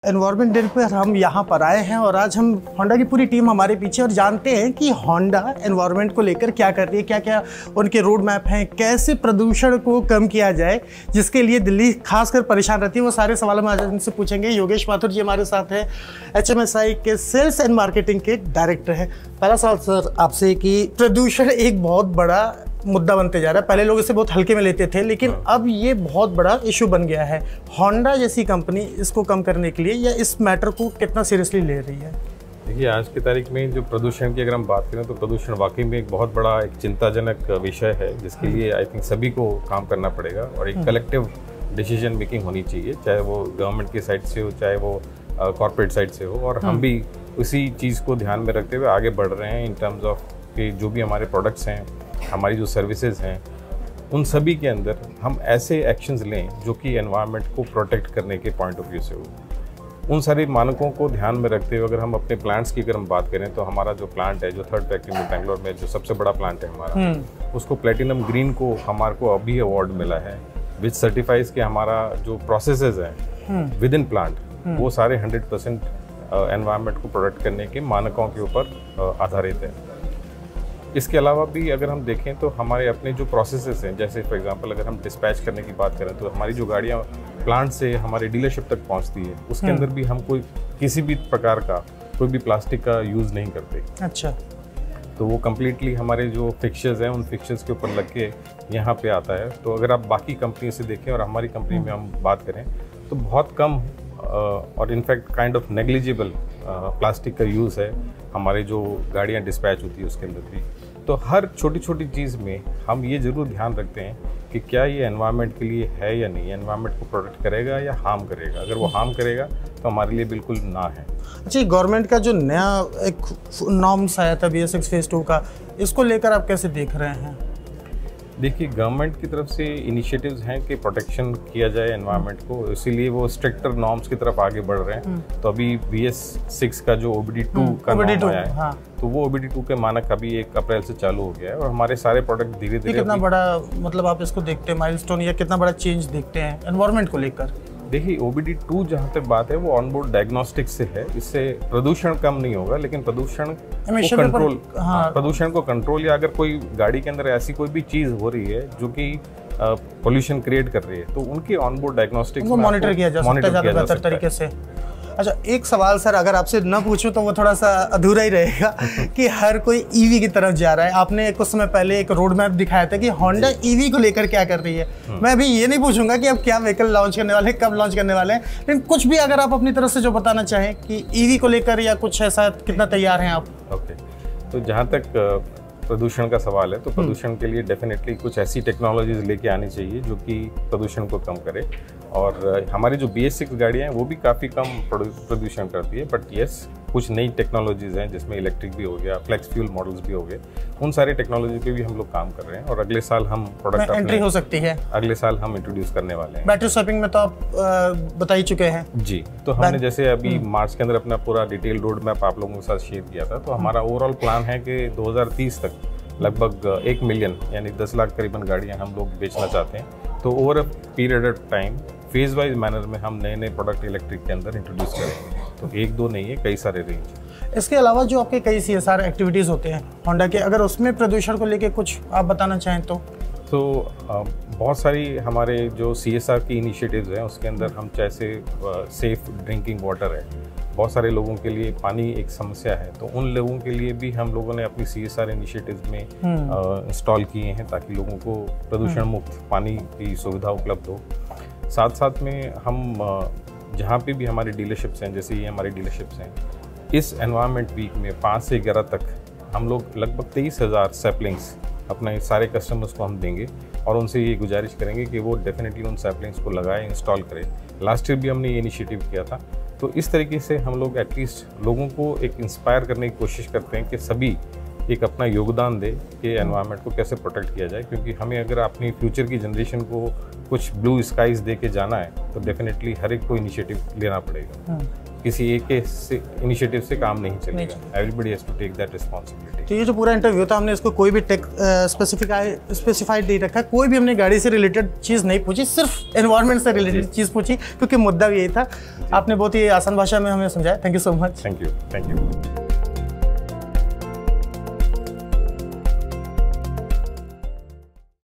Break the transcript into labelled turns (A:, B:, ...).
A: Environment day पर हम यहाँ पर आए हैं और आज हम होंडा की पूरी टीम हमारे पीछे और जानते हैं कि होंडा एनवायरनमेंट को लेकर क्या कर रही है, क्या क्या उनके रोड मैप हैं, कैसे प्रदूषण को कम किया जाए, जिसके लिए दिल्ली खासकर परेशान रहती है। वो सारे सवाल हम आज इनसे पूछेंगे। योगेश माथुर जी हमारे साथ हैं, HMSI के सेल्स एंड मार्केटिंग के डायरेक्टर हैं। पहला सवाल सर आपसे कि प्रदूषण एक बहुत बड़ा मुद्दा बनते जा रहा है। पहले लोग इसे बहुत हल्के में लेते थे, लेकिन अब ये बहुत बड़ा इशू बन गया है। होंडा जैसी कंपनी इसको कम करने के लिए या इस मैटर को कितना सीरियसली ले रही है?
B: देखिए, आज की तारीख में जो प्रदूषण की अगर हम बात करें तो प्रदूषण वाकई में एक बहुत बड़ा एक चिंताजनक विषय है, जिसके लिए आई थिंक सभी को काम करना पड़ेगा और एक कलेक्टिव डिसीजन मेकिंग होनी चाहिए, चाहे वो गवर्नमेंट की साइड से हो, चाहे वो कॉर्पोरेट साइड से हो। और हम भी उसी चीज़ को ध्यान में रखते हुए आगे बढ़ रहे हैं इन टर्म्स ऑफ कि जो भी हमारे प्रोडक्ट्स हैं, हमारी जो सर्विसेज हैं, उन सभी के अंदर हम ऐसे एक्शंस लें जो कि एनवायरनमेंट को प्रोटेक्ट करने के पॉइंट ऑफ व्यू से हो। उन सारे मानकों को ध्यान में रखते हुए अगर हम अपने प्लांट्स की अगर हम बात करें तो हमारा जो प्लांट है, जो थर्ड फैक्ट्री में बेंगलोर में जो सबसे बड़ा प्लांट है हमारा, उसको प्लेटिनम ग्रीन को हमारे को अभी अवार्ड मिला है, विच सर्टिफाइज कि हमारा जो प्रोसेसेस हैं विद इन प्लांट वो सारे 100% एनवायरनमेंट को प्रोटेक्ट करने के मानकों के ऊपर आधारित है। इसके अलावा भी अगर हम देखें तो हमारे अपने जो प्रोसेसेस हैं, जैसे फॉर एग्जांपल अगर हम डिस्पैच करने की बात करें तो हमारी जो गाड़ियाँ प्लांट से हमारे डीलरशिप तक पहुँचती है, उसके अंदर भी हम कोई किसी भी प्रकार का कोई भी प्लास्टिक का यूज़ नहीं करते।
A: अच्छा।
B: तो वो कम्प्लीटली हमारे जो फिक्चर्स हैं उन फिक्चर्स के ऊपर लग के यहाँ पे आता है। तो अगर आप बाकी कंपनी से देखें और हमारी कंपनी में हम बात करें तो बहुत कम और in fact kind of negligible plastic का यूज़ है हमारे जो गाड़ियाँ डिस्पैच होती है उसके अंदर भी। तो हर छोटी छोटी चीज़ में हम ये ज़रूर ध्यान रखते हैं कि क्या ये एनवायरनमेंट के लिए है या नहीं, एनवायरनमेंट को प्रोटेक्ट करेगा या हार्म करेगा। अगर वो हार्म करेगा तो हमारे लिए बिल्कुल ना है।
A: अच्छा, गवर्नमेंट का जो नया एक नॉर्म्स आया था BS6 फेज़ 2 का, इसको लेकर आप कैसे देख रहे हैं?
B: देखिए, गवर्नमेंट की तरफ से इनिशिएटिव्स हैं कि प्रोटेक्शन किया जाए एनवायरनमेंट को, इसीलिए वो स्ट्रिक्टर नॉर्म्स की तरफ आगे बढ़ रहे हैं। तो अभी BS6 का जो OBD2 का नॉर्म आया है, तो वो OBD2 के मानक अभी 1 अप्रैल से चालू हो गया है और हमारे सारे प्रोडक्ट धीरे धीरे।
A: कितना बड़ा मतलब आप इसको देखते हैं माइलस्टोन या कितना बड़ा चेंज देखते हैं एनवायरनमेंट को लेकर?
B: देखिए, OBD2 जहाँ तक बात है वो ऑनबोर्ड डायग्नोस्टिक्स से है, इससे प्रदूषण कम नहीं होगा, लेकिन प्रदूषण को कंट्रोल या अगर कोई गाड़ी के अंदर ऐसी कोई भी चीज़ हो रही है जो कि पोल्यूशन क्रिएट कर रही है तो उनके ऑनबोर्ड डायग्नोस्टिक्स को
A: मॉनिटर किया जा सकता है बेहतर तरीके से। अच्छा, एक सवाल सर अगर आपसे न पूछूं तो वो थोड़ा सा अधूरा ही रहेगा कि हर कोई EV की तरफ जा रहा है। आपने कुछ समय पहले एक रोड मैप दिखाया था कि होंडा EV को लेकर क्या कर रही है। मैं अभी ये नहीं पूछूंगा कि आप क्या व्हीकल लॉन्च करने वाले हैं, कब लॉन्च करने वाले हैं, लेकिन कुछ भी अगर आप अपनी तरफ से जो बताना चाहें कि EV को लेकर या कुछ ऐसा, कितना तैयार हैं आप?
B: ओके, तो जहाँ तक प्रदूषण का सवाल है तो प्रदूषण के लिए डेफिनेटली कुछ ऐसी टेक्नोलॉजीज लेके आनी चाहिए जो कि प्रदूषण को कम करे। और हमारी जो BS6 गाड़ियाँ हैं वो भी काफ़ी कम प्रदूषण करती है, बट यस कुछ नई टेक्नोलॉजीज़ हैं जिसमें इलेक्ट्रिक भी हो गया, फ्लेक्स फ्यूल मॉडल्स भी हो गए, उन सारे टेक्नोलॉजी पे भी हम लोग काम कर रहे हैं और अगले साल हम प्रोडक्ट
A: एंट्री हो सकती है,
B: अगले साल हम इंट्रोड्यूस करने वाले हैं।
A: बैटरी स्वैपिंग में तो आप बता ही चुके हैं जी।
B: तो हमने जैसे अभी मार्च के अंदर अपना पूरा डिटेल रोड मैप आप लोगों के साथ शेयर किया था। तो हमारा ओवरऑल प्लान है कि 2030 तक लगभग 1 मिलियन यानी 10 लाख करीबन गाड़ियाँ हम लोग बेचना चाहते हैं। तो over a period of time phase wise manner में हम नए नए प्रोडक्ट इलेक्ट्रिक के अंदर इंट्रोड्यूस करेंगे। तो 1-2 नहीं है, कई सारे रेंज।
A: इसके अलावा जो आपके कई CSR एक्टिविटीज़ होते हैं होंडा के, अगर उसमें प्रदूषण को लेके कुछ आप बताना चाहें तो?
B: बहुत सारी हमारे जो CSR की इनिशिएटिव्स हैं उसके अंदर हम जैसे सेफ ड्रिंकिंग वाटर है, बहुत सारे लोगों के लिए पानी एक समस्या है, तो उन लोगों के लिए भी हम लोगों ने अपनी CSR इनिशिएटिव्स में इंस्टॉल किए हैं ताकि लोगों को प्रदूषण मुक्त पानी की सुविधा उपलब्ध हो। साथ साथ में हम जहाँ पे भी हमारी डीलरशिप्स हैं, जैसे ये हमारी डीलरशिप्स हैं, इस एनवायरनमेंट वीक में 5 से 11 तक हम लोग लगभग 23,000 सैपलिंग्स अपने सारे कस्टमर्स को हम देंगे और उनसे ये गुजारिश करेंगे कि वो डेफिनेटली उन सैपलिंग्स को लगाएं, इंस्टॉल करें। लास्ट ईयर भी हमने ये इनिशिएटिव किया था। तो इस तरीके से हम लोग एटलीस्ट लोगों को एक इंस्पायर करने की कोशिश करते हैं कि सभी एक अपना योगदान दे कि एनवायरनमेंट को कैसे प्रोटेक्ट किया जाए, क्योंकि हमें अगर अपनी फ्यूचर की जनरेशन को कुछ ब्लू स्काईज दे के जाना है तो डेफिनेटली हर एक को इनिशिएटिव लेना पड़ेगा। किसी एक के इनिशिएटिव से काम नहीं चलेगा। Everybody has to take that responsibility.
A: तो ये जो पूरा इंटरव्यू था, हमने इसको कोई भी टेक स्पेसिफाइड नहीं रखा, कोई भी हमने गाड़ी से रिलेटेड चीज़ नहीं पूछी, सिर्फ एनवायरनमेंट से रिलेटेड चीज़ पूछी, क्योंकि मुद्दा भी यही था। आपने बहुत ही आसान भाषा में हमें समझाया। Thank you so much.
B: Thank you.